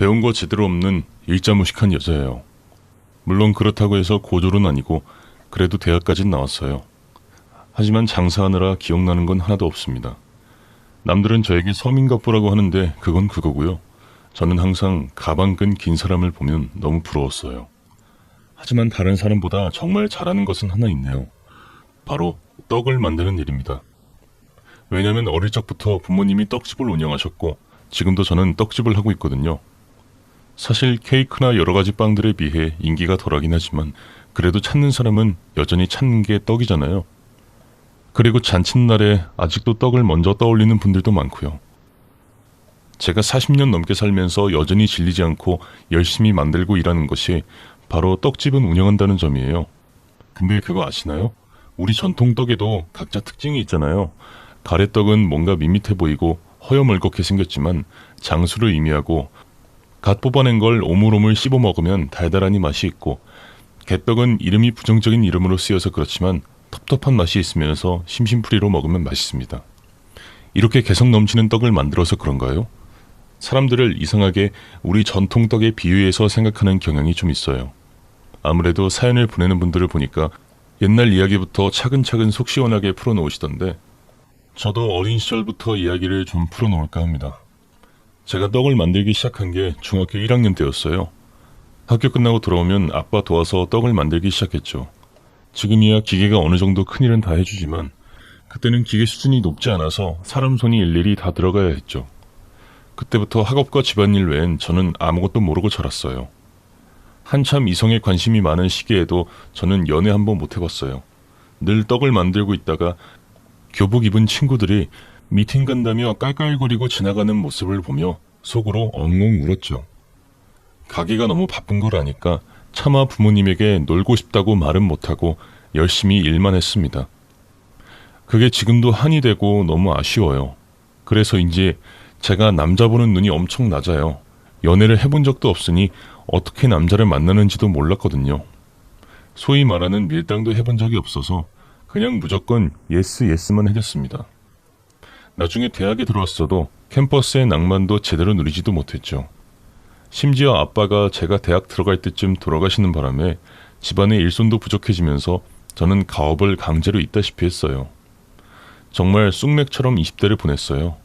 배운 거 제대로 없는 일자무식한 여자예요. 물론 그렇다고 해서 고졸은 아니고 그래도 대학까진 나왔어요. 하지만 장사하느라 기억나는 건 하나도 없습니다. 남들은 저에게 서민갑부라고 하는데 그건 그거고요. 저는 항상 가방 끈 긴 사람을 보면 너무 부러웠어요. 하지만 다른 사람보다 정말 잘하는 것은 하나 있네요. 바로 떡을 만드는 일입니다. 왜냐면 어릴 적부터 부모님이 떡집을 운영하셨고 지금도 저는 떡집을 하고 있거든요. 사실 케이크나 여러 가지 빵들에 비해 인기가 덜하긴 하지만 그래도 찾는 사람은 여전히 찾는 게 떡이잖아요. 그리고 잔칫날에 아직도 떡을 먼저 떠올리는 분들도 많고요. 제가 40년 넘게 살면서 여전히 질리지 않고 열심히 만들고 일하는 것이 바로 떡집은 운영한다는 점이에요. 근데 그거 아시나요? 우리 전통 떡에도 각자 특징이 있잖아요. 가래떡은 뭔가 밋밋해 보이고 허여멀겋게 생겼지만 장수를 의미하고, 갓 뽑아낸 걸 오물오물 씹어 먹으면 달달하니 맛이 있고, 개떡은 이름이 부정적인 이름으로 쓰여서 그렇지만 텁텁한 맛이 있으면서 심심풀이로 먹으면 맛있습니다. 이렇게 개성 넘치는 떡을 만들어서 그런가요? 사람들을 이상하게 우리 전통 떡에 비유해서 생각하는 경향이 좀 있어요. 아무래도 사연을 보내는 분들을 보니까 옛날 이야기부터 차근차근 속 시원하게 풀어놓으시던데, 저도 어린 시절부터 이야기를 좀 풀어놓을까 합니다. 제가 떡을 만들기 시작한 게 중학교 1학년 때였어요. 학교 끝나고 돌아오면 아빠 도와서 떡을 만들기 시작했죠. 지금이야 기계가 어느 정도 큰일은 다 해주지만 그때는 기계 수준이 높지 않아서 사람 손이 일일이 다 들어가야 했죠. 그때부터 학업과 집안일 외엔 저는 아무것도 모르고 자랐어요. 한참 이성에 관심이 많은 시기에도 저는 연애 한번 못 해봤어요. 늘 떡을 만들고 있다가 교복 입은 친구들이 미팅 간다며 깔깔거리고 지나가는 모습을 보며 속으로 엉엉 울었죠. 가게가 너무 바쁜 걸 아니까 차마 부모님에게 놀고 싶다고 말은 못하고 열심히 일만 했습니다. 그게 지금도 한이 되고 너무 아쉬워요. 그래서인지 제가 남자 보는 눈이 엄청 낮아요. 연애를 해본 적도 없으니 어떻게 남자를 만나는지도 몰랐거든요. 소위 말하는 밀당도 해본 적이 없어서 그냥 무조건 예스만 해줬습니다. 나중에 대학에 들어왔어도 캠퍼스의 낭만도 제대로 누리지도 못했죠. 심지어 아빠가 제가 대학 들어갈 때쯤 돌아가시는 바람에 집안의 일손도 부족해지면서 저는 가업을 강제로 잇다시피 했어요. 정말 쑥맥처럼 20대를 보냈어요.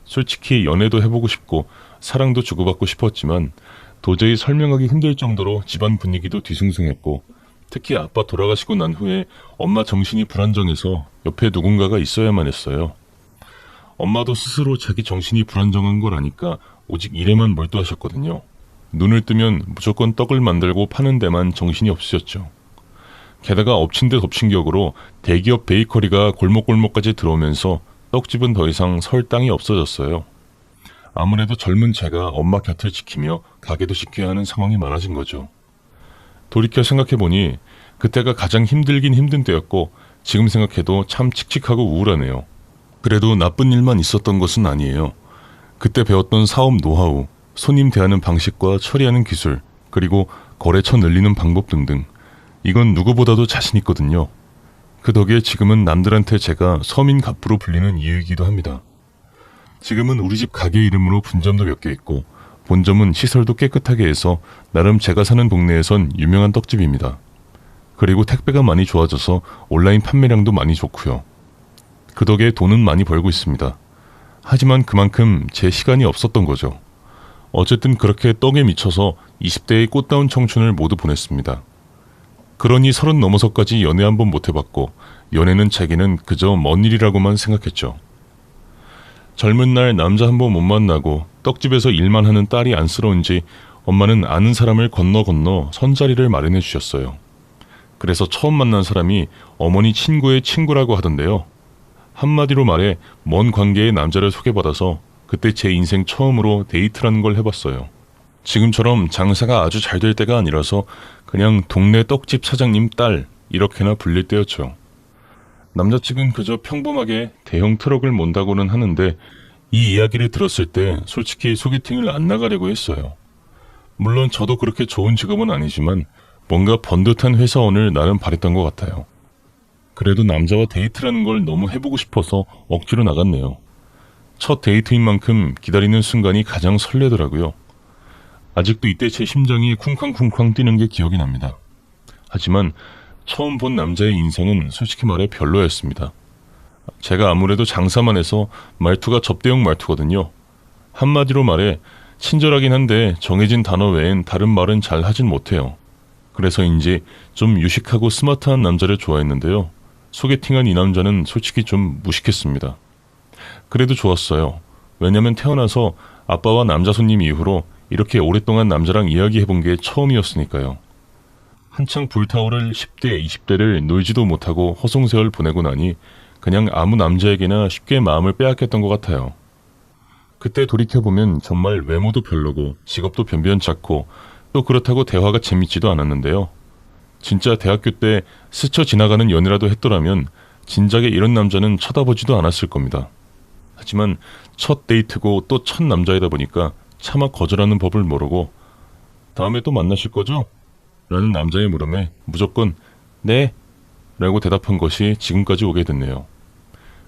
솔직히 연애도 해보고 싶고 사랑도 주고받고 싶었지만 도저히 설명하기 힘들 정도로 집안 분위기도 뒤숭숭했고, 특히 아빠 돌아가시고 난 후에 엄마 정신이 불안정해서 옆에 누군가가 있어야만 했어요. 엄마도 스스로 자기 정신이 불안정한 걸 아니까 오직 일에만 몰두하셨거든요. 눈을 뜨면 무조건 떡을 만들고 파는 데만 정신이 없으셨죠. 게다가 엎친 데 덮친 격으로 대기업 베이커리가 골목골목까지 들어오면서 떡집은 더 이상 설 땅이 없어졌어요. 아무래도 젊은 제가 엄마 곁을 지키며 가게도 지켜야 하는 상황이 많아진 거죠. 돌이켜 생각해보니 그때가 가장 힘들긴 힘든 때였고 지금 생각해도 참 칙칙하고 우울하네요. 그래도 나쁜 일만 있었던 것은 아니에요. 그때 배웠던 사업 노하우, 손님 대하는 방식과 처리하는 기술, 그리고 거래처 늘리는 방법 등등, 이건 누구보다도 자신 있거든요. 그 덕에 지금은 남들한테 제가 서민갑부로 불리는 이유이기도 합니다. 지금은 우리 집 가게 이름으로 분점도 몇 개 있고 본점은 시설도 깨끗하게 해서 나름 제가 사는 동네에선 유명한 떡집입니다. 그리고 택배가 많이 좋아져서 온라인 판매량도 많이 좋고요. 그 덕에 돈은 많이 벌고 있습니다. 하지만 그만큼 제 시간이 없었던 거죠. 어쨌든 그렇게 떡에 미쳐서 20대의 꽃다운 청춘을 모두 보냈습니다. 그러니 30 넘어서까지 연애 한번 못 해봤고 연애는 제게는 그저 먼 일이라고만 생각했죠. 젊은 날 남자 한번 못 만나고 떡집에서 일만 하는 딸이 안쓰러운지 엄마는 아는 사람을 건너 선자리를 마련해 주셨어요. 그래서 처음 만난 사람이 어머니 친구의 친구라고 하던데요. 한마디로 말해 먼 관계의 남자를 소개받아서 그때 제 인생 처음으로 데이트라는 걸 해봤어요. 지금처럼 장사가 아주 잘 될 때가 아니라서 그냥 동네 떡집 사장님 딸 이렇게나 불릴 때였죠. 남자측은 그저 평범하게 대형 트럭을 몬다고는 하는데 이 이야기를 들었을 때 솔직히 소개팅을 안 나가려고 했어요. 물론 저도 그렇게 좋은 직업은 아니지만 뭔가 번듯한 회사원을 나름 바랬던 것 같아요. 그래도 남자와 데이트라는 걸 너무 해보고 싶어서 억지로 나갔네요. 첫 데이트인 만큼 기다리는 순간이 가장 설레더라고요. 아직도 이때 제 심장이 쿵쾅쿵쾅 뛰는 게 기억이 납니다. 하지만 처음 본 남자의 인상은 솔직히 말해 별로였습니다. 제가 아무래도 장사만 해서 말투가 접대용 말투거든요. 한마디로 말해 친절하긴 한데 정해진 단어 외엔 다른 말은 잘 하진 못해요. 그래서인지 좀 유식하고 스마트한 남자를 좋아했는데요. 소개팅한 이 남자는 솔직히 좀 무식했습니다. 그래도 좋았어요. 왜냐면 태어나서 아빠와 남자 손님 이후로 이렇게 오랫동안 남자랑 이야기해본 게 처음이었으니까요. 한창 불타오를 10대, 20대를 놀지도 못하고 허송세월 보내고 나니 그냥 아무 남자에게나 쉽게 마음을 빼앗겼던 것 같아요. 그때 돌이켜보면 정말 외모도 별로고 직업도 변변찮고 또 그렇다고 대화가 재밌지도 않았는데요. 진짜 대학교 때 스쳐 지나가는 연애라도 했더라면 진작에 이런 남자는 쳐다보지도 않았을 겁니다. 하지만 첫 데이트고 또 첫 남자이다 보니까 차마 거절하는 법을 모르고 다음에 또 만나실 거죠? 라는 남자의 물음에 무조건 네 라고 대답한 것이 지금까지 오게 됐네요.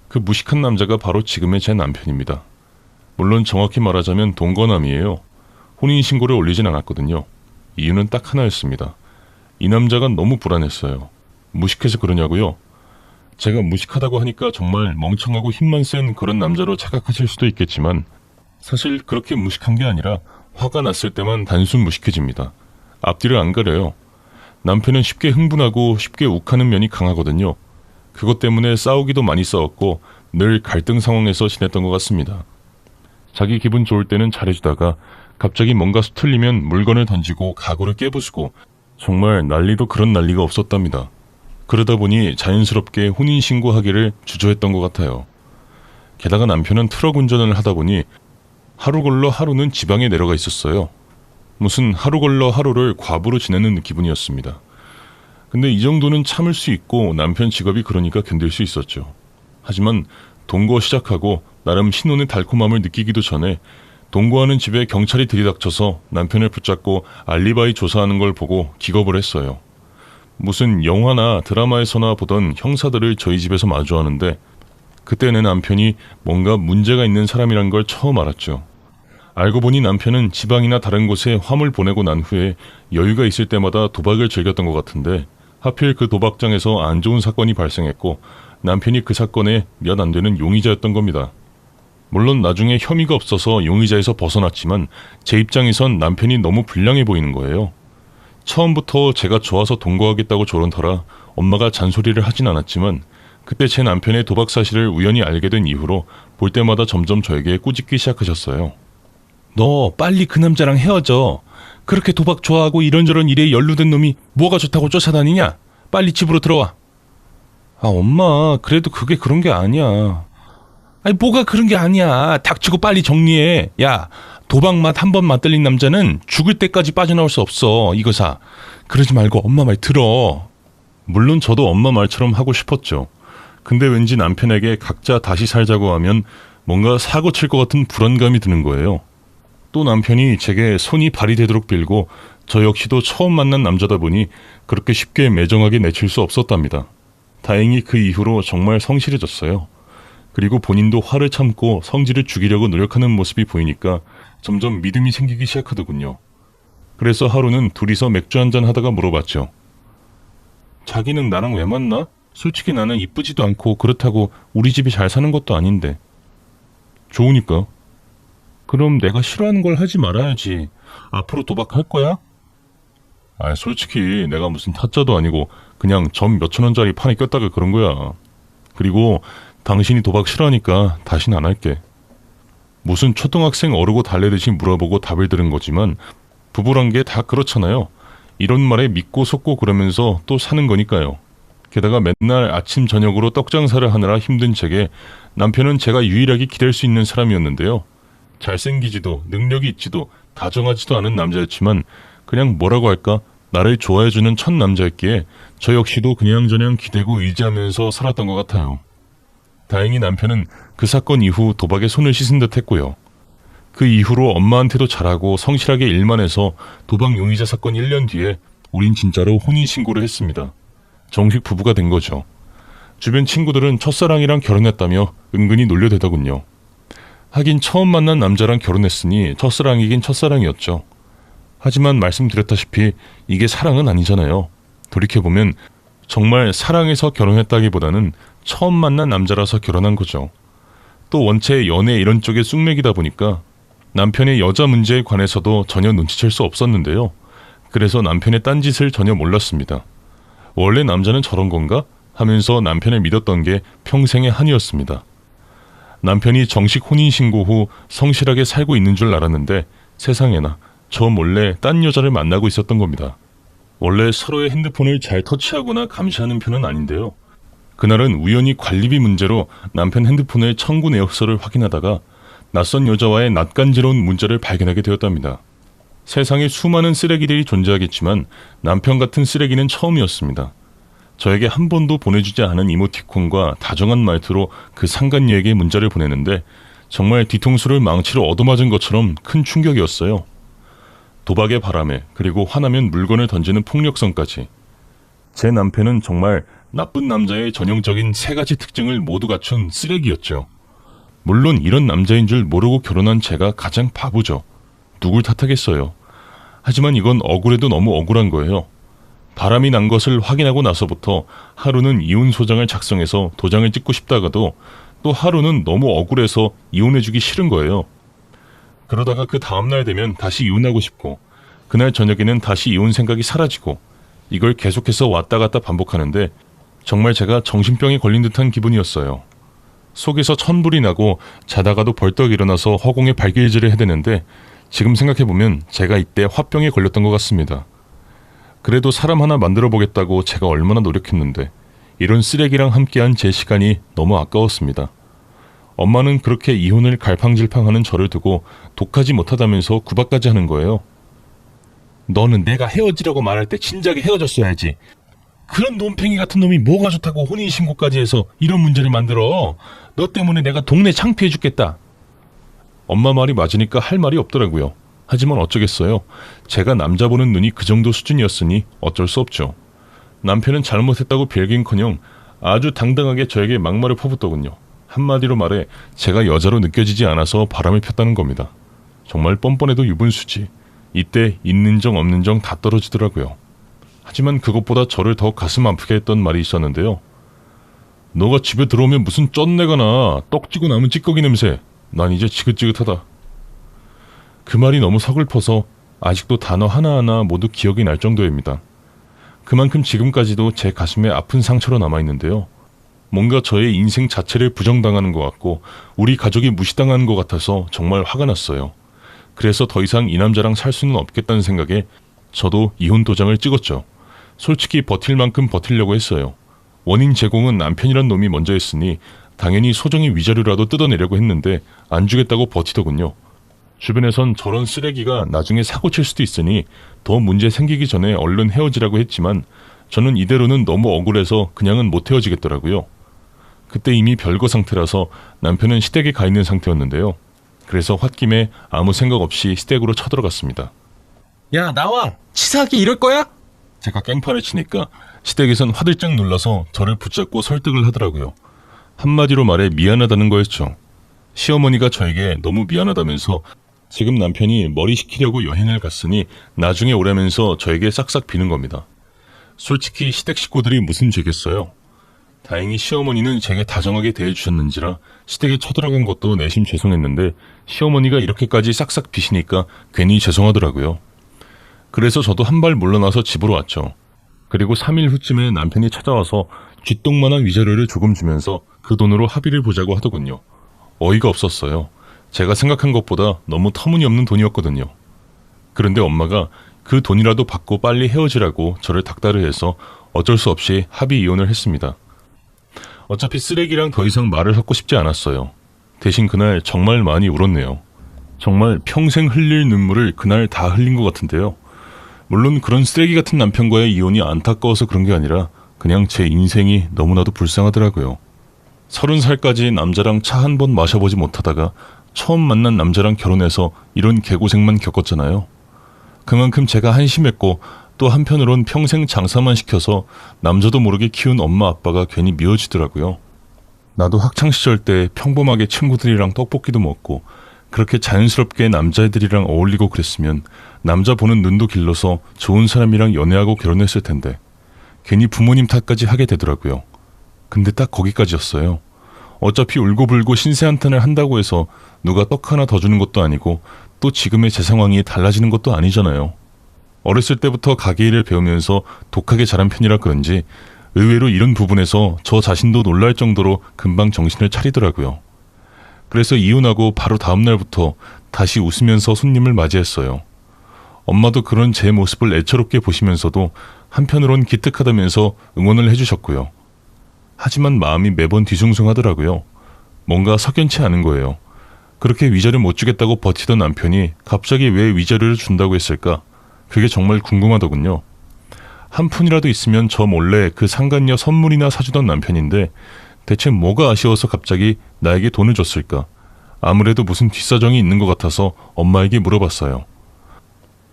그 무식한 남자가 바로 지금의 제 남편입니다. 물론 정확히 말하자면 동거남이에요. 혼인신고를 올리진 않았거든요. 이유는 딱 하나였습니다. 이 남자가 너무 불안했어요. 무식해서 그러냐고요? 제가 무식하다고 하니까 정말 멍청하고 힘만 센 그런 남자로 착각하실 수도 있겠지만 사실 그렇게 무식한 게 아니라 화가 났을 때만 단순 무식해집니다. 앞뒤를 안 가려요. 남편은 쉽게 흥분하고 쉽게 욱하는 면이 강하거든요. 그것 때문에 싸우기도 많이 싸웠고 늘 갈등 상황에서 지냈던 것 같습니다. 자기 기분 좋을 때는 잘해주다가 갑자기 뭔가 수틀리면 물건을 던지고 가구를 깨부수고 정말 난리도 그런 난리가 없었답니다. 그러다 보니 자연스럽게 혼인신고하기를 주저했던 것 같아요. 게다가 남편은 트럭 운전을 하다 보니 하루 걸러 하루는 지방에 내려가 있었어요. 무슨 하루 걸러 하루를 과부로 지내는 기분이었습니다. 근데 이 정도는 참을 수 있고 남편 직업이 그러니까 견딜 수 있었죠. 하지만 동거 시작하고 나름 신혼의 달콤함을 느끼기도 전에 동거하는 집에 경찰이 들이닥쳐서 남편을 붙잡고 알리바이 조사하는 걸 보고 기겁을 했어요. 무슨 영화나 드라마에서나 보던 형사들을 저희 집에서 마주하는데 그때 내 남편이 뭔가 문제가 있는 사람이란 걸 처음 알았죠. 알고 보니 남편은 지방이나 다른 곳에 화물 보내고 난 후에 여유가 있을 때마다 도박을 즐겼던 것 같은데 하필 그 도박장에서 안 좋은 사건이 발생했고 남편이 그 사건에 몇 안 되는 용의자였던 겁니다. 물론 나중에 혐의가 없어서 용의자에서 벗어났지만 제 입장에선 남편이 너무 불량해 보이는 거예요. 처음부터 제가 좋아서 동거하겠다고 저런 터라 엄마가 잔소리를 하진 않았지만 그때 제 남편의 도박 사실을 우연히 알게 된 이후로 볼 때마다 점점 저에게 꾸짖기 시작하셨어요. 너 빨리 그 남자랑 헤어져. 그렇게 도박 좋아하고 이런저런 일에 연루된 놈이 뭐가 좋다고 쫓아다니냐? 빨리 집으로 들어와. 아 엄마 그래도 그게 그런 게 아니야. 아니 뭐가 그런 게 아니야. 닥치고 빨리 정리해. 야 도박 맛 한 번 맛들린 남자는 죽을 때까지 빠져나올 수 없어. 이거사. 그러지 말고 엄마 말 들어. 물론 저도 엄마 말처럼 하고 싶었죠. 근데 왠지 남편에게 각자 다시 살자고 하면 뭔가 사고 칠 것 같은 불안감이 드는 거예요. 또 남편이 제게 손이 발이 되도록 빌고 저 역시도 처음 만난 남자다 보니 그렇게 쉽게 매정하게 내칠 수 없었답니다. 다행히 그 이후로 정말 성실해졌어요. 그리고 본인도 화를 참고 성질을 죽이려고 노력하는 모습이 보이니까 점점 믿음이 생기기 시작하더군요. 그래서 하루는 둘이서 맥주 한잔 하다가 물어봤죠. 자기는 나랑 왜 만나? 솔직히 나는 이쁘지도 않고 그렇다고 우리 집이 잘 사는 것도 아닌데. 좋으니까. 그럼 내가 싫어하는 걸 하지 말아야지. 앞으로 도박할 거야? 아, 솔직히 내가 무슨 타짜도 아니고 그냥 점 몇천 원짜리 판에 꼈다가 그런 거야. 그리고 당신이 도박 싫어하니까 다신 안 할게. 무슨 초등학생 어르고 달래듯이 물어보고 답을 들은 거지만 부부란 게 다 그렇잖아요. 이런 말에 믿고 속고 그러면서 또 사는 거니까요. 게다가 맨날 아침 저녁으로 떡 장사를 하느라 힘든 제게 남편은 제가 유일하게 기댈 수 있는 사람이었는데요. 잘생기지도 능력이 있지도 다정하지도 않은 남자였지만 그냥 뭐라고 할까 나를 좋아해주는 첫 남자였기에 저 역시도 그냥저냥 기대고 의지하면서 살았던 것 같아요. 다행히 남편은 그 사건 이후 도박에 손을 씻은 듯 했고요. 그 이후로 엄마한테도 잘하고 성실하게 일만 해서 도박 용의자 사건 1년 뒤에 우린 진짜로 혼인신고를 했습니다. 정식 부부가 된 거죠. 주변 친구들은 첫사랑이랑 결혼했다며 은근히 놀려대더군요. 하긴 처음 만난 남자랑 결혼했으니 첫사랑이긴 첫사랑이었죠. 하지만 말씀드렸다시피 이게 사랑은 아니잖아요. 돌이켜보면 정말 사랑해서 결혼했다기보다는 처음 만난 남자라서 결혼한 거죠. 또 원체 연애 이런 쪽에 쑥맥이다 보니까 남편의 여자 문제에 관해서도 전혀 눈치챌 수 없었는데요. 그래서 남편의 딴짓을 전혀 몰랐습니다. 원래 남자는 저런 건가? 하면서 남편을 믿었던 게 평생의 한이었습니다. 남편이 정식 혼인신고 후 성실하게 살고 있는 줄 알았는데 세상에나 저 몰래 딴 여자를 만나고 있었던 겁니다. 원래 서로의 핸드폰을 잘 터치하거나 감시하는 편은 아닌데요. 그날은 우연히 관리비 문제로 남편 핸드폰의 청구 내역서를 확인하다가 낯선 여자와의 낯간지러운 문자를 발견하게 되었답니다. 세상에 수많은 쓰레기들이 존재하겠지만 남편 같은 쓰레기는 처음이었습니다. 저에게 한 번도 보내주지 않은 이모티콘과 다정한 말투로 그 상간녀에게 문자를 보내는데 정말 뒤통수를 망치로 얻어맞은 것처럼 큰 충격이었어요. 도박의 바람에, 그리고 화나면 물건을 던지는 폭력성까지. 제 남편은 정말 나쁜 남자의 전형적인 세 가지 특징을 모두 갖춘 쓰레기였죠. 물론 이런 남자인 줄 모르고 결혼한 제가 가장 바보죠. 누굴 탓하겠어요. 하지만 이건 억울해도 너무 억울한 거예요. 바람이 난 것을 확인하고 나서부터 하루는 이혼 소장을 작성해서 도장을 찍고 싶다가도 또 하루는 너무 억울해서 이혼해주기 싫은 거예요. 그러다가 그 다음날 되면 다시 이혼하고 싶고 그날 저녁에는 다시 이혼 생각이 사라지고 이걸 계속해서 왔다 갔다 반복하는데 정말 제가 정신병에 걸린 듯한 기분이었어요. 속에서 천불이 나고 자다가도 벌떡 일어나서 허공에 발길질을 해대는데 지금 생각해보면 제가 이때 화병에 걸렸던 것 같습니다. 그래도 사람 하나 만들어 보겠다고 제가 얼마나 노력했는데 이런 쓰레기랑 함께한 제 시간이 너무 아까웠습니다. 엄마는 그렇게 이혼을 갈팡질팡하는 저를 두고 독하지 못하다면서 구박까지 하는 거예요. 너는 내가 헤어지라고 말할 때 진작에 헤어졌어야지. 그런 논팽이 같은 놈이 뭐가 좋다고 혼인신고까지 해서 이런 문제를 만들어. 너 때문에 내가 동네 창피해 죽겠다. 엄마 말이 맞으니까 할 말이 없더라고요. 하지만 어쩌겠어요. 제가 남자 보는 눈이 그 정도 수준이었으니 어쩔 수 없죠. 남편은 잘못했다고 빌긴커녕 아주 당당하게 저에게 막말을 퍼붓더군요. 한마디로 말해 제가 여자로 느껴지지 않아서 바람을 폈다는 겁니다. 정말 뻔뻔해도 유분수지. 이때 있는 정 없는 정 다 떨어지더라고요. 하지만 그것보다 저를 더 가슴 아프게 했던 말이 있었는데요. 너가 집에 들어오면 무슨 쩐내가 나. 떡지고 남은 찌꺼기 냄새. 난 이제 지긋지긋하다. 그 말이 너무 서글퍼서 아직도 단어 하나하나 모두 기억이 날 정도입니다. 그만큼 지금까지도 제 가슴에 아픈 상처로 남아있는데요. 뭔가 저의 인생 자체를 부정당하는 것 같고 우리 가족이 무시당하는 것 같아서 정말 화가 났어요. 그래서 더 이상 이 남자랑 살 수는 없겠다는 생각에 저도 이혼 도장을 찍었죠. 솔직히 버틸 만큼 버틸려고 했어요. 원인 제공은 남편이란 놈이 먼저 했으니 당연히 소정의 위자료라도 뜯어내려고 했는데 안 주겠다고 버티더군요. 주변에선 저런 쓰레기가 나중에 사고칠 수도 있으니 더 문제 생기기 전에 얼른 헤어지라고 했지만 저는 이대로는 너무 억울해서 그냥은 못 헤어지겠더라고요. 그때 이미 별거 상태라서 남편은 시댁에 가 있는 상태였는데요. 그래서 홧김에 아무 생각 없이 시댁으로 쳐들어갔습니다. 야 나와! 치사하게 이럴 거야? 제가 깽판을 치니까 시댁에선 화들짝 놀라서 저를 붙잡고 설득을 하더라고요. 한마디로 말해 미안하다는 거였죠. 시어머니가 저에게 너무 미안하다면서 지금 남편이 머리 식히려고 여행을 갔으니 나중에 오라면서 저에게 싹싹 비는 겁니다. 솔직히 시댁 식구들이 무슨 죄겠어요. 다행히 시어머니는 제게 다정하게 대해주셨는지라 시댁에 쳐들어간 것도 내심 죄송했는데 시어머니가 이렇게까지 싹싹 비시니까 괜히 죄송하더라고요. 그래서 저도 한 발 물러나서 집으로 왔죠. 그리고 3일 후쯤에 남편이 찾아와서 쥐똥만한 위자료를 조금 주면서 그 돈으로 합의를 보자고 하더군요. 어이가 없었어요. 제가 생각한 것보다 너무 터무니없는 돈이었거든요. 그런데 엄마가 그 돈이라도 받고 빨리 헤어지라고 저를 닥달을 해서 어쩔 수 없이 합의 이혼을 했습니다. 어차피 쓰레기랑 더 이상 말을 섞고 싶지 않았어요. 대신 그날 정말 많이 울었네요. 정말 평생 흘릴 눈물을 그날 다 흘린 것 같은데요. 물론 그런 쓰레기 같은 남편과의 이혼이 안타까워서 그런 게 아니라 그냥 제 인생이 너무나도 불쌍하더라고요. 30살까지 남자랑 차 한 번 마셔보지 못하다가 처음 만난 남자랑 결혼해서 이런 개고생만 겪었잖아요. 그만큼 제가 한심했고 또 한편으론 평생 장사만 시켜서 남자도 모르게 키운 엄마 아빠가 괜히 미워지더라고요. 나도 학창시절 때 평범하게 친구들이랑 떡볶이도 먹고 그렇게 자연스럽게 남자애들이랑 어울리고 그랬으면 남자 보는 눈도 길러서 좋은 사람이랑 연애하고 결혼했을 텐데 괜히 부모님 탓까지 하게 되더라고요. 근데 딱 거기까지였어요. 어차피 울고불고 신세한탄을 한다고 해서 누가 떡 하나 더 주는 것도 아니고 또 지금의 제 상황이 달라지는 것도 아니잖아요. 어렸을 때부터 가게 일을 배우면서 독하게 자란 편이라 그런지 의외로 이런 부분에서 저 자신도 놀랄 정도로 금방 정신을 차리더라고요. 그래서 이혼하고 바로 다음 날부터 다시 웃으면서 손님을 맞이했어요. 엄마도 그런 제 모습을 애처롭게 보시면서도 한편으론 기특하다면서 응원을 해주셨고요. 하지만 마음이 매번 뒤숭숭하더라고요. 뭔가 석연치 않은 거예요. 그렇게 위자료 못 주겠다고 버티던 남편이 갑자기 왜 위자료를 준다고 했을까? 그게 정말 궁금하더군요. 한 푼이라도 있으면 저 몰래 그 상간녀 선물이나 사주던 남편인데 대체 뭐가 아쉬워서 갑자기 나에게 돈을 줬을까? 아무래도 무슨 뒷사정이 있는 것 같아서 엄마에게 물어봤어요.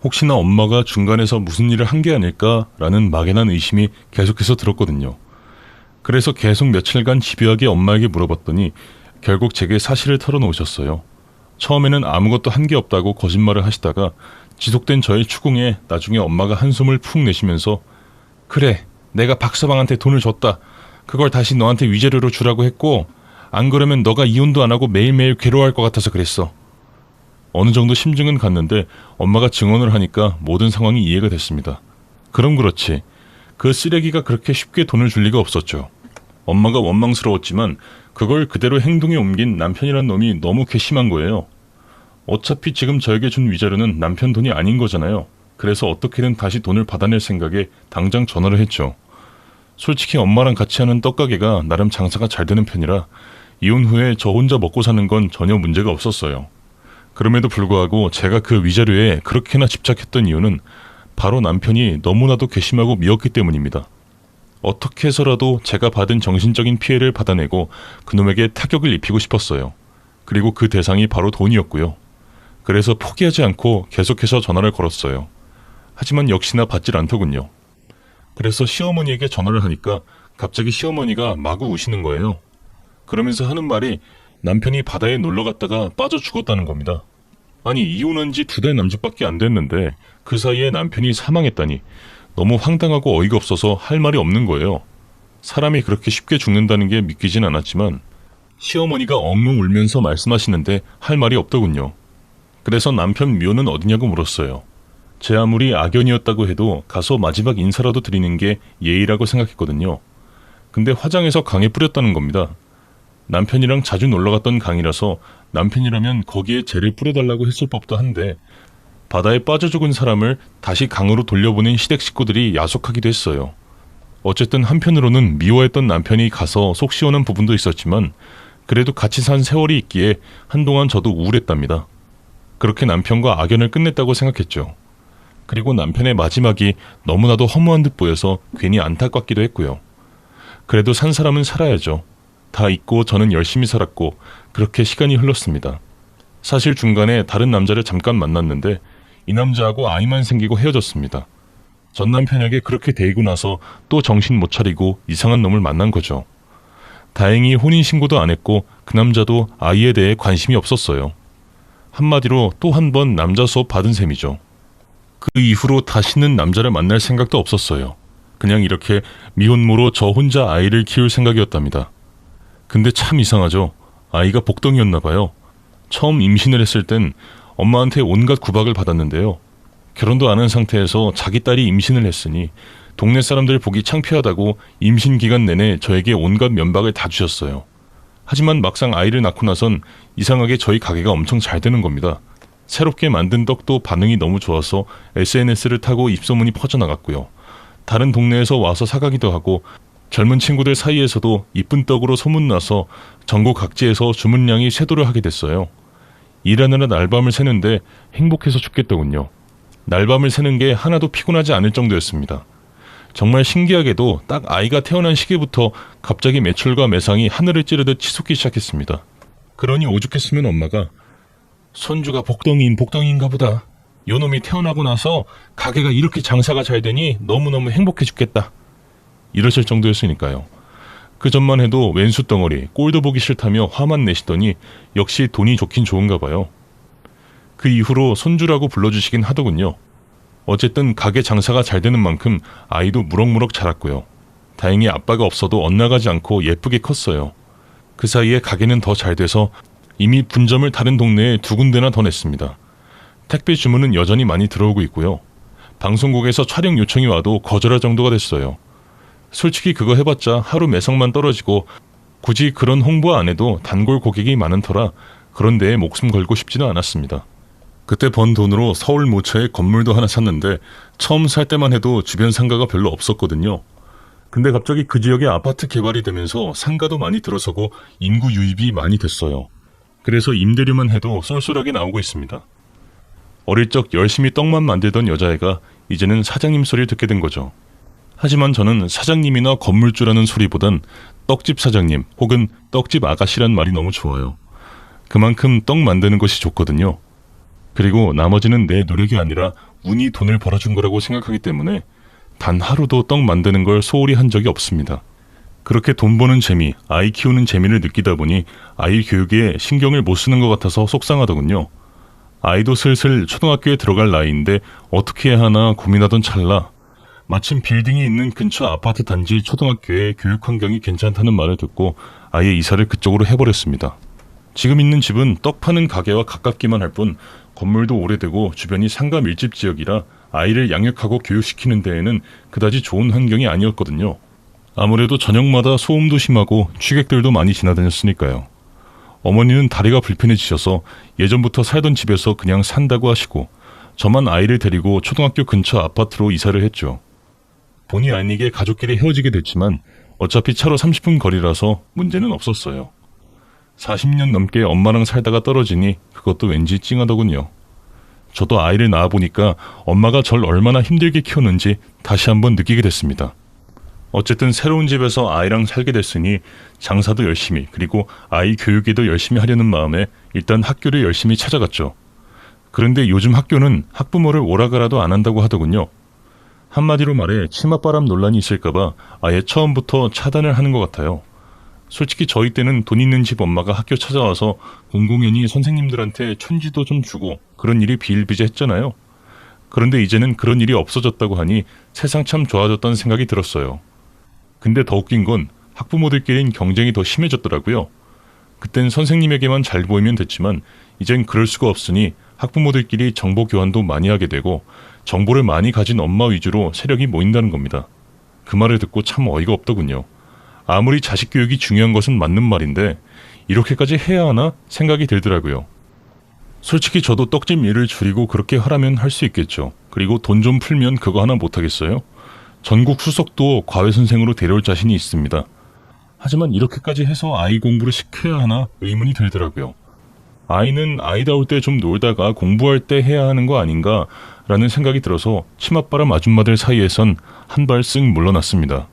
혹시나 엄마가 중간에서 무슨 일을 한 게 아닐까라는 막연한 의심이 계속해서 들었거든요. 그래서 계속 며칠간 집요하게 엄마에게 물어봤더니 결국 제게 사실을 털어놓으셨어요. 처음에는 아무것도 한 게 없다고 거짓말을 하시다가 지속된 저의 추궁에 나중에 엄마가 한숨을 푹 내쉬면서 그래, 내가 박서방한테 돈을 줬다. 그걸 다시 너한테 위자료로 주라고 했고 안 그러면 너가 이혼도 안 하고 매일매일 괴로워할 것 같아서 그랬어. 어느 정도 심증은 갔는데 엄마가 증언을 하니까 모든 상황이 이해가 됐습니다. 그럼 그렇지. 그 쓰레기가 그렇게 쉽게 돈을 줄 리가 없었죠. 엄마가 원망스러웠지만 그걸 그대로 행동에 옮긴 남편이란 놈이 너무 괘씸한 거예요. 어차피 지금 저에게 준 위자료는 남편 돈이 아닌 거잖아요. 그래서 어떻게든 다시 돈을 받아낼 생각에 당장 전화를 했죠. 솔직히 엄마랑 같이 하는 떡가게가 나름 장사가 잘 되는 편이라 이혼 후에 저 혼자 먹고 사는 건 전혀 문제가 없었어요. 그럼에도 불구하고 제가 그 위자료에 그렇게나 집착했던 이유는 바로 남편이 너무나도 괘씸하고 미웠기 때문입니다. 어떻게 해서라도 제가 받은 정신적인 피해를 받아내고 그놈에게 타격을 입히고 싶었어요. 그리고 그 대상이 바로 돈이었고요. 그래서 포기하지 않고 계속해서 전화를 걸었어요. 하지만 역시나 받질 않더군요. 그래서 시어머니에게 전화를 하니까 갑자기 시어머니가 마구 우시는 거예요. 그러면서 하는 말이 남편이 바다에 놀러 갔다가 빠져 죽었다는 겁니다. 아니, 이혼한 지 2달 남짓밖에 안 됐는데 그 사이에 남편이 사망했다니 너무 황당하고 어이가 없어서 할 말이 없는 거예요. 사람이 그렇게 쉽게 죽는다는 게 믿기진 않았지만 시어머니가 엉엉 울면서 말씀하시는데 할 말이 없더군요. 그래서 남편 묘는 어디냐고 물었어요. 제 아무리 악연이었다고 해도 가서 마지막 인사라도 드리는 게 예의라고 생각했거든요. 근데 화장해서 강에 뿌렸다는 겁니다. 남편이랑 자주 놀러갔던 강이라서 남편이라면 거기에 재를 뿌려달라고 했을 법도 한데 바다에 빠져 죽은 사람을 다시 강으로 돌려보낸 시댁 식구들이 야속하기도 했어요. 어쨌든 한편으로는 미워했던 남편이 가서 속 시원한 부분도 있었지만 그래도 같이 산 세월이 있기에 한동안 저도 우울했답니다. 그렇게 남편과 악연을 끝냈다고 생각했죠. 그리고 남편의 마지막이 너무나도 허무한 듯 보여서 괜히 안타깝기도 했고요. 그래도 산 사람은 살아야죠. 다 잊고 저는 열심히 살았고 그렇게 시간이 흘렀습니다. 사실 중간에 다른 남자를 잠깐 만났는데 이 남자하고 아이만 생기고 헤어졌습니다. 전 남편에게 그렇게 데이고 나서 또 정신 못 차리고 이상한 놈을 만난 거죠. 다행히 혼인신고도 안 했고 그 남자도 아이에 대해 관심이 없었어요. 한마디로 또 한 번 남자 수업 받은 셈이죠. 그 이후로 다시는 남자를 만날 생각도 없었어요. 그냥 이렇게 미혼모로 저 혼자 아이를 키울 생각이었답니다. 근데 참 이상하죠. 아이가 복덩이였나 봐요. 처음 임신을 했을 땐 엄마한테 온갖 구박을 받았는데요. 결혼도 안 한 상태에서 자기 딸이 임신을 했으니 동네 사람들 보기 창피하다고 임신 기간 내내 저에게 온갖 면박을 다 주셨어요. 하지만 막상 아이를 낳고 나선 이상하게 저희 가게가 엄청 잘 되는 겁니다. 새롭게 만든 떡도 반응이 너무 좋아서 SNS를 타고 입소문이 퍼져나갔고요. 다른 동네에서 와서 사가기도 하고 젊은 친구들 사이에서도 이쁜 떡으로 소문나서 전국 각지에서 주문량이 쇄도를 하게 됐어요. 일하느라 날밤을 새는데 행복해서 죽겠더군요. 날밤을 새는 게 하나도 피곤하지 않을 정도였습니다. 정말 신기하게도 딱 아이가 태어난 시기부터 갑자기 매출과 매상이 하늘을 찌르듯 치솟기 시작했습니다. 그러니 오죽했으면 엄마가 손주가 복덩이인가 보다. 요놈이 태어나고 나서 가게가 이렇게 장사가 잘 되니 너무너무 행복해 죽겠다. 이러실 정도였으니까요. 그 전만 해도 왼수 덩어리 꼴도 보기 싫다며 화만 내시더니 역시 돈이 좋긴 좋은가 봐요. 그 이후로 손주라고 불러주시긴 하더군요. 어쨌든 가게 장사가 잘 되는 만큼 아이도 무럭무럭 자랐고요. 다행히 아빠가 없어도 엇나가지 않고 예쁘게 컸어요. 그 사이에 가게는 더 잘 돼서 이미 분점을 다른 동네에 2군데나 더 냈습니다. 택배 주문은 여전히 많이 들어오고 있고요. 방송국에서 촬영 요청이 와도 거절할 정도가 됐어요. 솔직히 그거 해봤자 하루 매상만 떨어지고 굳이 그런 홍보 안 해도 단골 고객이 많은 터라 그런 데에 목숨 걸고 싶지는 않았습니다. 그때 번 돈으로 서울 모처에 건물도 하나 샀는데 처음 살 때만 해도 주변 상가가 별로 없었거든요. 근데 갑자기 그 지역에 아파트 개발이 되면서 상가도 많이 들어서고 인구 유입이 많이 됐어요. 그래서 임대료만 해도 쏠쏠하게 나오고 있습니다. 어릴 적 열심히 떡만 만들던 여자애가 이제는 사장님 소리를 듣게 된 거죠. 하지만 저는 사장님이나 건물주라는 소리보단 떡집 사장님 혹은 떡집 아가씨란 말이 너무 좋아요. 그만큼 떡 만드는 것이 좋거든요. 그리고 나머지는 내 노력이 아니라 운이 돈을 벌어준 거라고 생각하기 때문에 단 하루도 떡 만드는 걸 소홀히 한 적이 없습니다. 그렇게 돈 버는 재미, 아이 키우는 재미를 느끼다 보니 아이 교육에 신경을 못 쓰는 것 같아서 속상하더군요. 아이도 슬슬 초등학교에 들어갈 나이인데 어떻게 해야 하나 고민하던 찰나 마침 빌딩이 있는 근처 아파트 단지 초등학교의 교육 환경이 괜찮다는 말을 듣고 아예 이사를 그쪽으로 해버렸습니다. 지금 있는 집은 떡 파는 가게와 가깝기만 할 뿐 건물도 오래되고 주변이 상가 밀집 지역이라 아이를 양육하고 교육시키는 데에는 그다지 좋은 환경이 아니었거든요. 아무래도 저녁마다 소음도 심하고 취객들도 많이 지나다녔으니까요. 어머니는 다리가 불편해지셔서 예전부터 살던 집에서 그냥 산다고 하시고 저만 아이를 데리고 초등학교 근처 아파트로 이사를 했죠. 본의 아니게 가족끼리 헤어지게 됐지만 어차피 차로 30분 거리라서 문제는 없었어요. 40년 넘게 엄마랑 살다가 떨어지니 그것도 왠지 찡하더군요. 저도 아이를 낳아보니까 엄마가 절 얼마나 힘들게 키웠는지 다시 한번 느끼게 됐습니다. 어쨌든 새로운 집에서 아이랑 살게 됐으니 장사도 열심히 그리고 아이 교육에도 열심히 하려는 마음에 일단 학교를 열심히 찾아갔죠. 그런데 요즘 학교는 학부모를 오라가라도 안 한다고 하더군요. 한마디로 말해 치맛바람 논란이 있을까봐 아예 처음부터 차단을 하는 것 같아요. 솔직히 저희 때는 돈 있는 집 엄마가 학교 찾아와서 공공연히 선생님들한테 촌지도 좀 주고 그런 일이 비일비재했잖아요. 그런데 이제는 그런 일이 없어졌다고 하니 세상 참 좋아졌다는 생각이 들었어요. 근데 더 웃긴 건 학부모들끼리는 경쟁이 더 심해졌더라고요. 그땐 선생님에게만 잘 보이면 됐지만 이젠 그럴 수가 없으니 학부모들끼리 정보 교환도 많이 하게 되고 정보를 많이 가진 엄마 위주로 세력이 모인다는 겁니다. 그 말을 듣고 참 어이가 없더군요. 아무리 자식 교육이 중요한 것은 맞는 말인데 이렇게까지 해야 하나 생각이 들더라고요. 솔직히 저도 떡집 일을 줄이고 그렇게 하라면 할 수 있겠죠. 그리고 돈 좀 풀면 그거 하나 못하겠어요? 전국 수석도 과외선생으로 데려올 자신이 있습니다. 하지만 이렇게까지 해서 아이 공부를 시켜야 하나 의문이 들더라고요. 아이는 아이다울 때 좀 놀다가 공부할 때 해야 하는 거 아닌가 라는 생각이 들어서 치맛바람 아줌마들 사이에선 한 발 쓱 물러났습니다.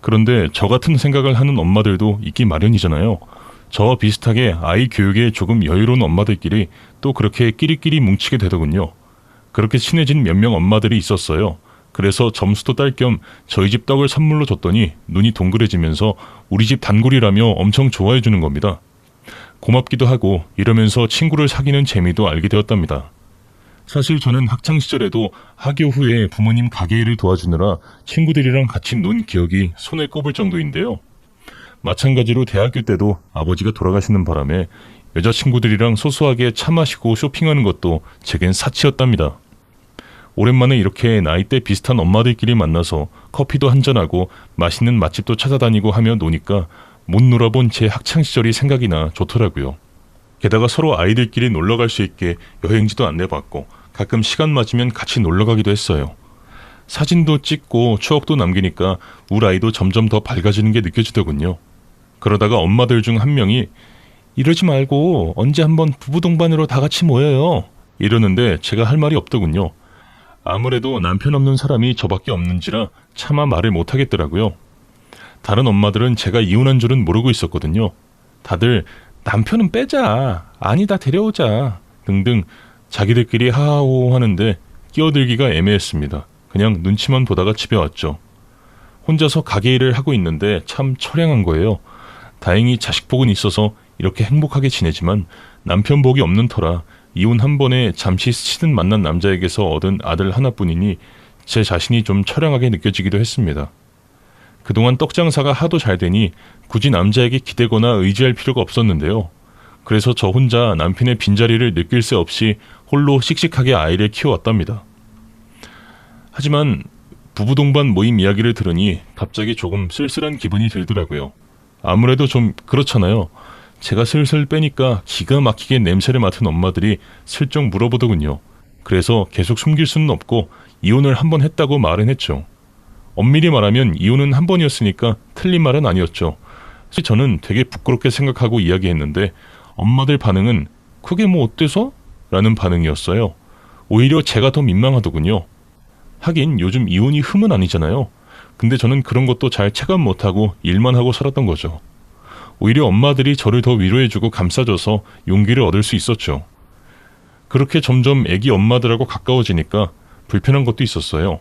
그런데 저 같은 생각을 하는 엄마들도 있기 마련이잖아요. 저와 비슷하게 아이 교육에 조금 여유로운 엄마들끼리 또 그렇게 끼리끼리 뭉치게 되더군요. 그렇게 친해진 몇 명 엄마들이 있었어요. 그래서 점수도 딸 겸 저희 집 떡을 선물로 줬더니 눈이 동그래지면서 우리 집 단골이라며 엄청 좋아해 주는 겁니다. 고맙기도 하고 이러면서 친구를 사귀는 재미도 알게 되었답니다. 사실 저는 학창시절에도 하교 후에 부모님 가게 일을 도와주느라 친구들이랑 같이 논 기억이 손에 꼽을 정도인데요. 마찬가지로 대학교 때도 아버지가 돌아가시는 바람에 여자친구들이랑 소소하게 차 마시고 쇼핑하는 것도 제겐 사치였답니다. 오랜만에 이렇게 나이대 비슷한 엄마들끼리 만나서 커피도 한잔하고 맛있는 맛집도 찾아다니고 하며 노니까 못 놀아본 제 학창시절이 생각이 나 좋더라고요. 게다가 서로 아이들끼리 놀러갈 수 있게 여행지도 안내받고 가끔 시간 맞으면 같이 놀러가기도 했어요. 사진도 찍고 추억도 남기니까 우리 아이도 점점 더 밝아지는 게 느껴지더군요. 그러다가 엄마들 중 한 명이 이러지 말고 언제 한번 부부 동반으로 다 같이 모여요 이러는데 제가 할 말이 없더군요. 아무래도 남편 없는 사람이 저밖에 없는지라 차마 말을 못하겠더라고요. 다른 엄마들은 제가 이혼한 줄은 모르고 있었거든요. 다들 남편은 빼자, 아니다 데려오자 등등 자기들끼리 하하호호 하는데 끼어들기가 애매했습니다. 그냥 눈치만 보다가 집에 왔죠. 혼자서 가게 일을 하고 있는데 참 처량한 거예요. 다행히 자식 복은 있어서 이렇게 행복하게 지내지만 남편 복이 없는 터라 이혼 한 번에 잠시 스치듯 만난 남자에게서 얻은 아들 하나뿐이니 제 자신이 좀 처량하게 느껴지기도 했습니다. 그동안 떡장사가 하도 잘 되니 굳이 남자에게 기대거나 의지할 필요가 없었는데요. 그래서 저 혼자 남편의 빈자리를 느낄 새 없이 홀로 씩씩하게 아이를 키워왔답니다. 하지만 부부 동반 모임 이야기를 들으니 갑자기 조금 쓸쓸한 기분이 들더라고요. 아무래도 좀 그렇잖아요. 제가 슬슬 빼니까 기가 막히게 냄새를 맡은 엄마들이 슬쩍 물어보더군요. 그래서 계속 숨길 수는 없고 이혼을 한 번 했다고 말은 했죠. 엄밀히 말하면 이혼은 한 번이었으니까 틀린 말은 아니었죠. 사실 저는 되게 부끄럽게 생각하고 이야기했는데 엄마들 반응은 그게 뭐 어때서? 라는 반응이었어요. 오히려 제가 더 민망하더군요. 하긴 요즘 이혼이 흠은 아니잖아요. 근데 저는 그런 것도 잘 체감 못하고 일만 하고 살았던 거죠. 오히려 엄마들이 저를 더 위로해주고 감싸줘서 용기를 얻을 수 있었죠. 그렇게 점점 애기 엄마들하고 가까워지니까 불편한 것도 있었어요.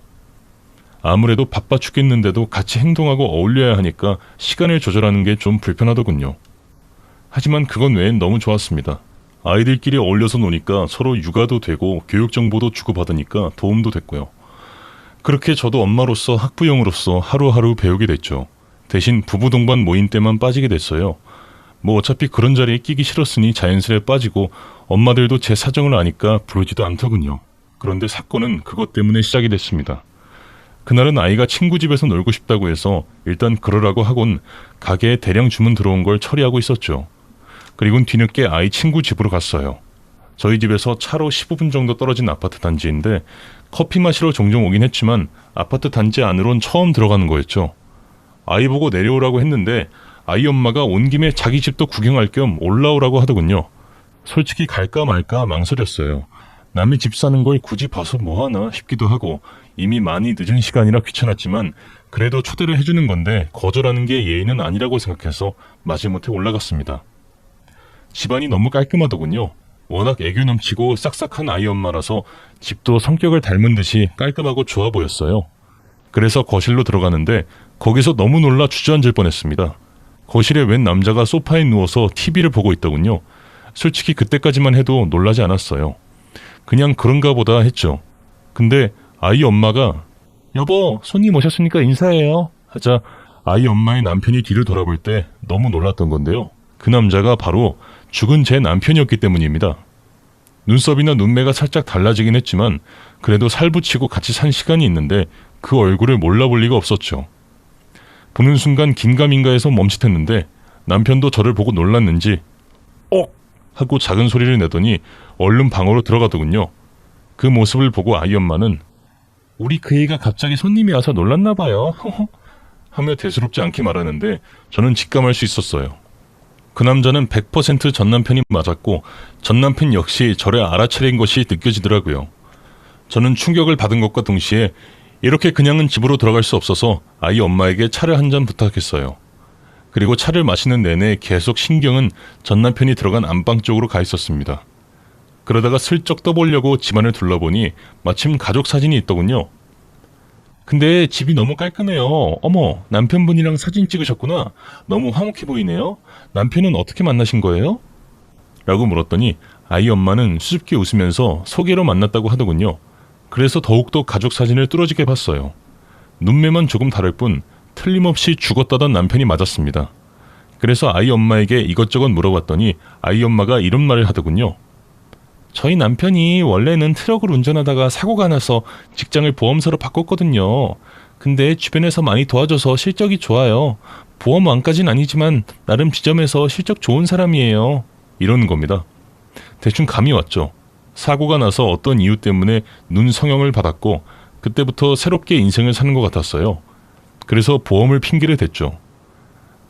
아무래도 바빠 죽겠는데도 같이 행동하고 어울려야 하니까 시간을 조절하는 게 좀 불편하더군요. 하지만 그건 외엔 너무 좋았습니다. 아이들끼리 어울려서 노니까 서로 육아도 되고 교육 정보도 주고받으니까 도움도 됐고요. 그렇게 저도 엄마로서 학부형으로서 하루하루 배우게 됐죠. 대신 부부 동반 모임 때만 빠지게 됐어요. 뭐 어차피 그런 자리에 끼기 싫었으니 자연스레 빠지고 엄마들도 제 사정을 아니까 부르지도 않더군요. 그런데 사건은 그것 때문에 시작이 됐습니다. 그날은 아이가 친구 집에서 놀고 싶다고 해서 일단 그러라고 하곤 가게에 대량 주문 들어온 걸 처리하고 있었죠. 그리고는 뒤늦게 아이 친구 집으로 갔어요. 저희 집에서 차로 15분 정도 떨어진 아파트 단지인데 커피 마시러 종종 오긴 했지만 아파트 단지 안으론 처음 들어가는 거였죠. 아이 보고 내려오라고 했는데 아이 엄마가 온 김에 자기 집도 구경할 겸 올라오라고 하더군요. 솔직히 갈까 말까 망설였어요. 남의 집 사는 걸 굳이 봐서 뭐하나 싶기도 하고 이미 많이 늦은 시간이라 귀찮았지만 그래도 초대를 해주는 건데 거절하는 게 예의는 아니라고 생각해서 마지못해 올라갔습니다. 집안이 너무 깔끔하더군요. 워낙 애교 넘치고 싹싹한 아이 엄마라서 집도 성격을 닮은 듯이 깔끔하고 좋아 보였어요. 그래서 거실로 들어가는데 거기서 너무 놀라 주저앉을 뻔했습니다. 거실에 웬 남자가 소파에 누워서 TV를 보고 있더군요. 솔직히 그때까지만 해도 놀라지 않았어요. 그냥 그런가 보다 했죠. 근데 아이 엄마가 여보 손님 오셨으니까 인사해요 하자 아이 엄마의 남편이 뒤를 돌아볼 때 너무 놀랐던 건데요. 그 남자가 바로 죽은 제 남편이었기 때문입니다. 눈썹이나 눈매가 살짝 달라지긴 했지만 그래도 살 붙이고 같이 산 시간이 있는데 그 얼굴을 몰라볼 리가 없었죠. 보는 순간 긴가민가해서 멈칫했는데 남편도 저를 보고 놀랐는지 억! 하고 작은 소리를 내더니 얼른 방으로 들어가더군요. 그 모습을 보고 아이 엄마는 우리 그 애가 갑자기 손님이 와서 놀랐나 봐요 하며 대수롭지 않게 말하는데 저는 직감할 수 있었어요. 그 남자는 100% 전남편이 맞았고 전남편 역시 저를 알아차린 것이 느껴지더라고요. 저는 충격을 받은 것과 동시에 이렇게 그냥은 집으로 들어갈 수 없어서 아이 엄마에게 차를 한 잔 부탁했어요. 그리고 차를 마시는 내내 계속 신경은 전남편이 들어간 안방 쪽으로 가 있었습니다. 그러다가 슬쩍 떠보려고 집안을 둘러보니 마침 가족 사진이 있더군요. 근데 집이 너무 깔끔해요. 어머, 남편분이랑 사진 찍으셨구나. 너무 화목해 보이네요. 남편은 어떻게 만나신 거예요? 라고 물었더니 아이 엄마는 수줍게 웃으면서 소개로 만났다고 하더군요. 그래서 더욱더 가족 사진을 뚫어지게 봤어요. 눈매만 조금 다를 뿐 틀림없이 죽었다던 남편이 맞았습니다. 그래서 아이 엄마에게 이것저것 물어봤더니 아이 엄마가 이런 말을 하더군요. 저희 남편이 원래는 트럭을 운전하다가 사고가 나서 직장을 보험사로 바꿨거든요. 근데 주변에서 많이 도와줘서 실적이 좋아요. 보험왕까진 아니지만 나름 지점에서 실적 좋은 사람이에요. 이러는 겁니다. 대충 감이 왔죠. 사고가 나서 어떤 이유 때문에 눈 성형을 받았고 그때부터 새롭게 인생을 사는 것 같았어요. 그래서 보험을 핑계를 댔죠.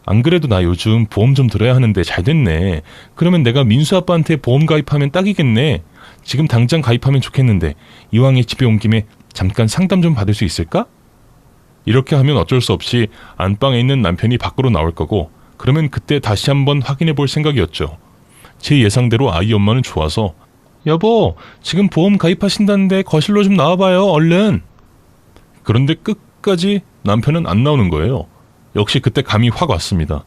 안 그래도 나 요즘 보험 좀 들어야 하는데 잘 됐네. 그러면 내가 민수 아빠한테 보험 가입하면 딱이겠네. 지금 당장 가입하면 좋겠는데 이왕에 집에 온 김에 잠깐 상담 좀 받을 수 있을까? 이렇게 하면 어쩔 수 없이 안방에 있는 남편이 밖으로 나올 거고 그러면 그때 다시 한번 확인해 볼 생각이었죠. 제 예상대로 아이 엄마는 좋아서 여보 지금 보험 가입하신다는데 거실로 좀 나와봐요 얼른. 그런데 끝까지 남편은 안 나오는 거예요. 역시 그때 감이 확 왔습니다.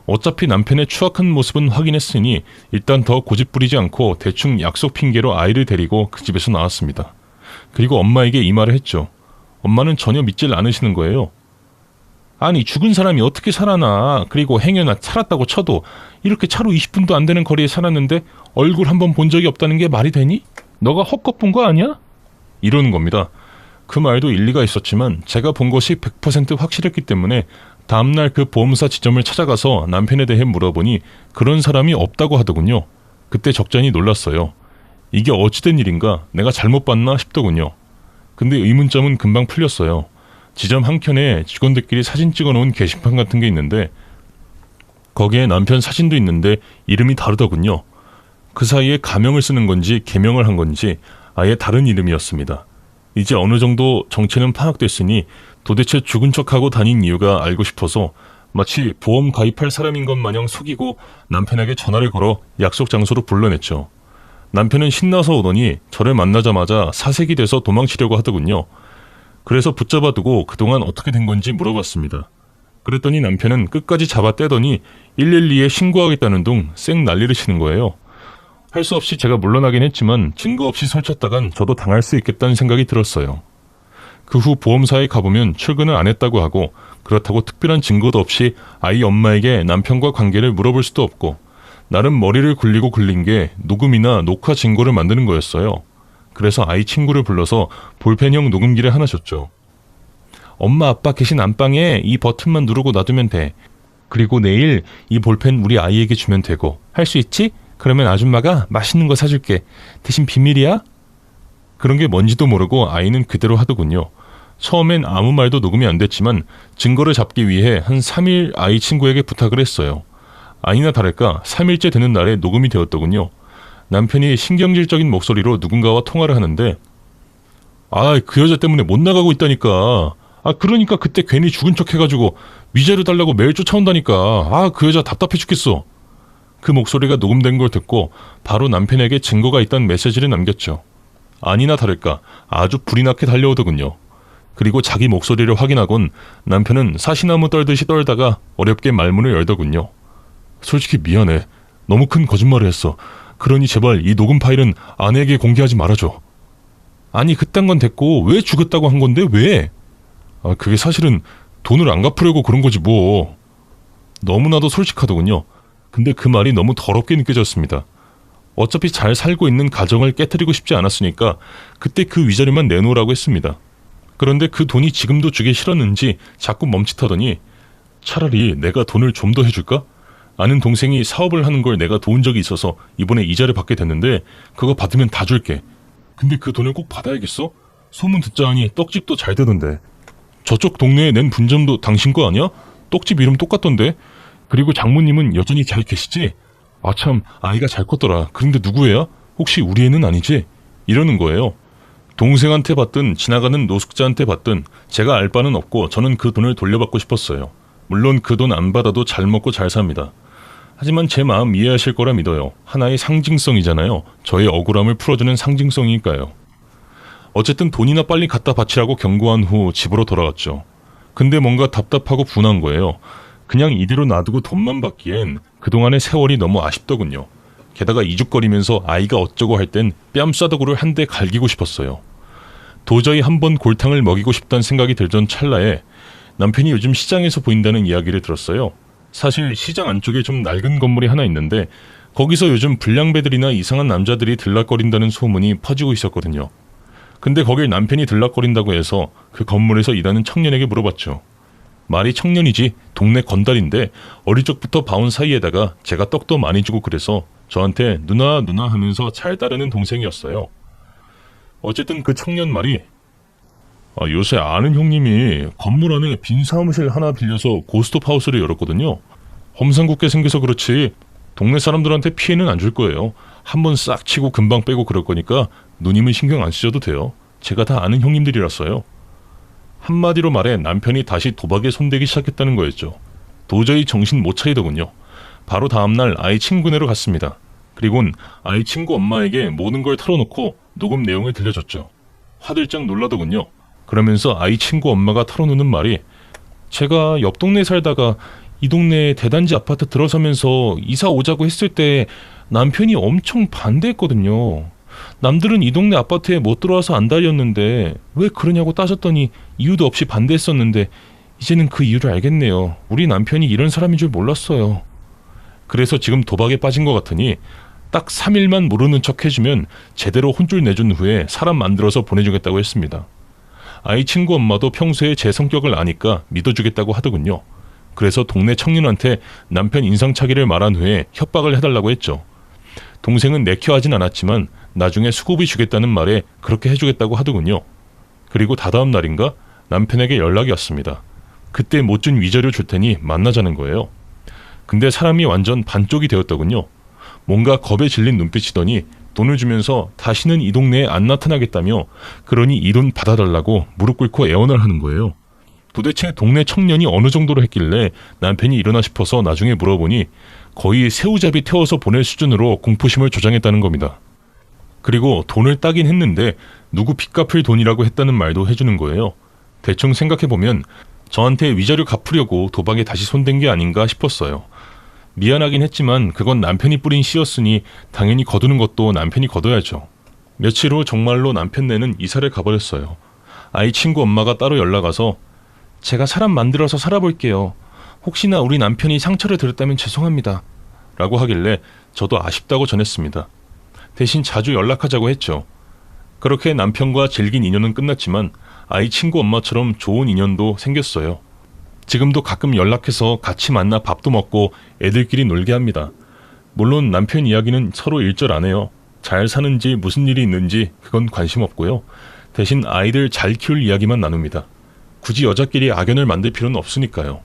어차피 남편의 추악한 모습은 확인했으니 일단 더 고집부리지 않고 대충 약속 핑계로 아이를 데리고 그 집에서 나왔습니다. 그리고 엄마에게 이 말을 했죠. 엄마는 전혀 믿질 않으시는 거예요. 아니 죽은 사람이 어떻게 살아나. 그리고 행여나 살았다고 쳐도 이렇게 차로 20분도 안 되는 거리에 살았는데 얼굴 한번 본 적이 없다는 게 말이 되니? 너가 헛것 본 거 아니야? 이러는 겁니다. 그 말도 일리가 있었지만 제가 본 것이 100% 확실했기 때문에 다음날 그 보험사 지점을 찾아가서 남편에 대해 물어보니 그런 사람이 없다고 하더군요. 그때 적잖이 놀랐어요. 이게 어찌된 일인가, 내가 잘못 봤나 싶더군요. 근데 의문점은 금방 풀렸어요. 지점 한켠에 직원들끼리 사진 찍어놓은 게시판 같은 게 있는데 거기에 남편 사진도 있는데 이름이 다르더군요. 그 사이에 가명을 쓰는 건지 개명을 한 건지 아예 다른 이름이었습니다. 이제 어느 정도 정체는 파악됐으니 도대체 죽은 척하고 다닌 이유가 알고 싶어서 마치 보험 가입할 사람인 것 마냥 속이고 남편에게 전화를 걸어 약속 장소로 불러냈죠. 남편은 신나서 오더니 저를 만나자마자 사색이 돼서 도망치려고 하더군요. 그래서 붙잡아두고 그동안 어떻게 된 건지 물어봤습니다. 그랬더니 남편은 끝까지 잡아떼더니 112에 신고하겠다는 둥 쌩 난리를 치는 거예요. 할 수 없이 제가 물러나긴 했지만 증거 없이 설쳤다간 저도 당할 수 있겠다는 생각이 들었어요. 그 후 보험사에 가보면 출근을 안 했다고 하고 그렇다고 특별한 증거도 없이 아이 엄마에게 남편과 관계를 물어볼 수도 없고 나름 머리를 굴리고 굴린 게 녹음이나 녹화 증거를 만드는 거였어요. 그래서 아이 친구를 불러서 볼펜형 녹음기를 하나 줬죠. 엄마 아빠 계신 안방에 이 버튼만 누르고 놔두면 돼. 그리고 내일 이 볼펜 우리 아이에게 주면 되고. 할 수 있지? 그러면 아줌마가 맛있는 거 사줄게. 대신 비밀이야? 그런 게 뭔지도 모르고 아이는 그대로 하더군요. 처음엔 아무 말도 녹음이 안 됐지만 증거를 잡기 위해 한 3일 아이 친구에게 부탁을 했어요. 아니나 다를까 3일째 되는 날에 녹음이 되었더군요. 남편이 신경질적인 목소리로 누군가와 통화를 하는데 그 여자 때문에 못 나가고 있다니까. 그러니까 그때 괜히 죽은 척 해가지고 위자료 달라고 매일 쫓아온다니까. 그 여자 답답해 죽겠어. 그 목소리가 녹음된 걸 듣고 바로 남편에게 증거가 있다는 메시지를 남겼죠. 아니나 다를까 아주 불이 나게 달려오더군요. 그리고 자기 목소리를 확인하곤 남편은 사시나무 떨듯이 떨다가 어렵게 말문을 열더군요. 솔직히 미안해. 너무 큰 거짓말을 했어. 그러니 제발 이 녹음 파일은 아내에게 공개하지 말아줘. 아니 그딴 건 됐고 왜 죽었다고 한 건데 왜? 그게 사실은 돈을 안 갚으려고 그런 거지 뭐. 너무나도 솔직하더군요. 근데 그 말이 너무 더럽게 느껴졌습니다. 어차피 잘 살고 있는 가정을 깨트리고 싶지 않았으니까 그때 그 위자료만 내놓으라고 했습니다. 그런데 그 돈이 지금도 주기 싫었는지 자꾸 멈칫하더니 차라리 내가 돈을 좀 더 해줄까? 아는 동생이 사업을 하는 걸 내가 도운 적이 있어서 이번에 이자를 받게 됐는데 그거 받으면 다 줄게. 근데 그 돈을 꼭 받아야겠어? 소문 듣자 하니 떡집도 잘 되던데. 저쪽 동네에 낸 분점도 당신 거 아니야? 떡집 이름 똑같던데. 그리고 장모님은 여전히 잘 계시지? 참 아이가 잘 컸더라. 그런데 누구 애야? 혹시 우리 애는 아니지? 이러는 거예요. 동생한테 받든 지나가는 노숙자한테 받든 제가 알 바는 없고 저는 그 돈을 돌려받고 싶었어요. 물론 그 돈 안 받아도 잘 먹고 잘 삽니다. 하지만 제 마음 이해하실 거라 믿어요. 하나의 상징성이잖아요. 저의 억울함을 풀어주는 상징성이니까요. 어쨌든 돈이나 빨리 갖다 바치라고 경고한 후 집으로 돌아갔죠. 근데 뭔가 답답하고 분한 거예요. 그냥 이대로 놔두고 돈만 받기엔 그동안의 세월이 너무 아쉽더군요. 게다가 이죽거리면서 아이가 어쩌고 할 땐 뺨싸더구를 한 대 갈기고 싶었어요. 도저히 한번 골탕을 먹이고 싶다는 생각이 들던 찰나에 남편이 요즘 시장에서 보인다는 이야기를 들었어요. 사실 시장 안쪽에 좀 낡은 건물이 하나 있는데 거기서 요즘 불량배들이나 이상한 남자들이 들락거린다는 소문이 퍼지고 있었거든요. 근데 거길 남편이 들락거린다고 해서 그 건물에서 일하는 청년에게 물어봤죠. 말이 청년이지 동네 건달인데 어릴 적부터 봐온 사이에다가 제가 떡도 많이 주고 그래서 저한테 누나 하면서 잘 따르는 동생이었어요. 어쨌든 그 청년 말이 요새 아는 형님이 건물 안에 빈 사무실 하나 빌려서 고스톱하우스를 열었거든요. 험상궂게 생겨서 그렇지 동네 사람들한테 피해는 안 줄 거예요. 한번 싹 치고 금방 빼고 그럴 거니까 누님은 신경 안 쓰셔도 돼요. 제가 다 아는 형님들이라서요. 한마디로 말해 남편이 다시 도박에 손대기 시작했다는 거였죠. 도저히 정신 못 차리더군요. 바로 다음날 아이 친구네로 갔습니다. 그리곤 아이 친구 엄마에게 모든 걸 털어놓고 녹음 내용을 들려줬죠. 화들짝 놀라더군요. 그러면서 아이 친구 엄마가 털어놓는 말이 제가 옆 동네 살다가 이 동네에 대단지 아파트 들어서면서 이사 오자고 했을 때 남편이 엄청 반대했거든요. 남들은 이 동네 아파트에 못 들어와서 안달이었는데 왜 그러냐고 따졌더니 이유도 없이 반대했었는데 이제는 그 이유를 알겠네요. 우리 남편이 이런 사람인 줄 몰랐어요. 그래서 지금 도박에 빠진 것 같으니 딱 3일만 모르는 척 해주면 제대로 혼쭐 내준 후에 사람 만들어서 보내주겠다고 했습니다. 아이 친구 엄마도 평소에 제 성격을 아니까 믿어주겠다고 하더군요. 그래서 동네 청년한테 남편 인상차기를 말한 후에 협박을 해달라고 했죠. 동생은 내켜하진 않았지만 나중에 수고비 주겠다는 말에 그렇게 해주겠다고 하더군요. 그리고 다다음 날인가 남편에게 연락이 왔습니다. 그때 못 준 위자료 줄 테니 만나자는 거예요. 근데 사람이 완전 반쪽이 되었더군요. 뭔가 겁에 질린 눈빛이더니 돈을 주면서 다시는 이 동네에 안 나타나겠다며 그러니 이 돈 받아달라고 무릎 꿇고 애원을 하는 거예요. 도대체 동네 청년이 어느 정도로 했길래 남편이 이러나 싶어서 나중에 물어보니 거의 새우잡이 태워서 보낼 수준으로 공포심을 조장했다는 겁니다. 그리고 돈을 따긴 했는데 누구 빚 갚을 돈이라고 했다는 말도 해주는 거예요. 대충 생각해보면 저한테 위자료 갚으려고 도박에 다시 손댄 게 아닌가 싶었어요. 미안하긴 했지만 그건 남편이 뿌린 씨였으니 당연히 거두는 것도 남편이 거둬야죠. 며칠 후 정말로 남편네는 이사를 가버렸어요. 아이 친구 엄마가 따로 연락 와서 제가 사람 만들어서 살아볼게요. 혹시나 우리 남편이 상처를 드렸다면 죄송합니다. 라고 하길래 저도 아쉽다고 전했습니다. 대신 자주 연락하자고 했죠. 그렇게 남편과 질긴 인연은 끝났지만 아이 친구 엄마처럼 좋은 인연도 생겼어요. 지금도 가끔 연락해서 같이 만나 밥도 먹고 애들끼리 놀게 합니다. 물론 남편 이야기는 서로 일절 안 해요. 잘 사는지 무슨 일이 있는지 그건 관심 없고요. 대신 아이들 잘 키울 이야기만 나눕니다. 굳이 여자끼리 악연을 만들 필요는 없으니까요.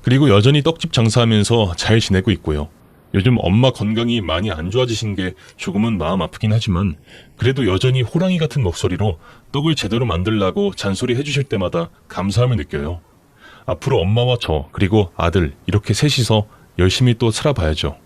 그리고 여전히 떡집 장사하면서 잘 지내고 있고요. 요즘 엄마 건강이 많이 안 좋아지신 게 조금은 마음 아프긴 하지만 그래도 여전히 호랑이 같은 목소리로 떡을 제대로 만들라고 잔소리 해주실 때마다 감사함을 느껴요. 앞으로 엄마와 저 그리고 아들 이렇게 셋이서 열심히 또 살아봐야죠.